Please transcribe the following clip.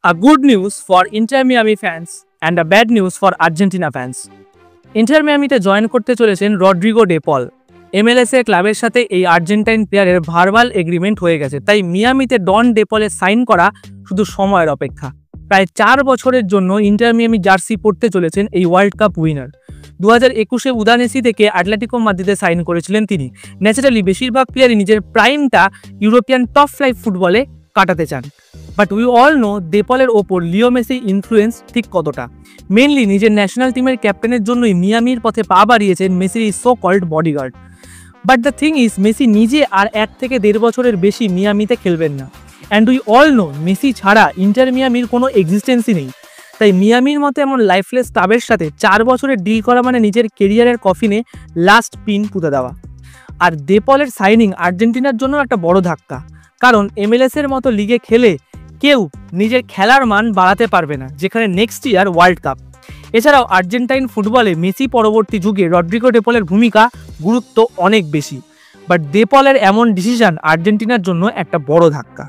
A good news for Inter Miami fans and a bad news for Argentina fans. Inter Miami তে join করতে চলেছেন Rodrigo day পল। MLS এর ক্লাবের সাথে এই আর্জেন্টাইন প্লেয়ারের ভার্বাল এগ্রিমেন্ট হয়ে গেছে, তাই মিয়ামিতে ডন ডে পলের সাইন করা শুধু সময়ের অপেক্ষা। প্রায় 4 বছরের জন্য ইন্টার মিয়ামি জার্সি পরতে চলেছেন এই ওয়ার্ল্ড কাপ উইনার। 2021-এ উদানেসি থেকে অ্যাটলেটিকো মাদ্রিদে সাইন করেছিলেন তিনি। ন্যাচারালি বেশিরভাগ প্লেয়ারই নিজের প্রাইমটা ইউরোপিয়ান টপ ফ্লাইভ ফুটবলে কাটাতে চান, বাট উই অল নো ডে পলের ওপর লিও মেসি ইনফ্লুয়েন্স ঠিক কতটা। মেনলি নিজের ন্যাশনাল টিমের ক্যাপ্টেনের জন্যই মিয়ামির পথে পা বাড়িয়েছেন মেসির এই so called bodyguard. But the thing is, Messi নিজে আর 1 থেকে 1.5 বছরের বেশি মিয়ামিতে খেলবেন না। And we all know Messi ছাড়া ইন্টার মিয়ামির কোনো এক্সিস্টেন্সই নেই। তাই মিয়ামির মতো এমন লাইফলেস ক্লাবের সাথে 4 বছরের ডিল করা মানে নিজের কেরিয়ারের কফিনে লাস্ট পিন পুঁতে দেওয়া। আর ডে পলের সাইনিং আর্জেন্টিনার জন্য একটা বড় ধাক্কা, কারণ MLS এর মতো লিগে খেলে কেউ নিজের খেলার মান বাড়াতে পারবে না, যেখানে নেক্সট ইয়ার ওয়ার্ল্ড কাপ। এছাড়াও আর্জেন্টাইন ফুটবলে মেসি পরবর্তী যুগে রড্রিগো ডে পলের ভূমিকা গুরুত্ব অনেক বেশি। বাট ডে পলের এমন ডিসিশন আর্জেন্টিনার জন্য একটা বড় ধাক্কা।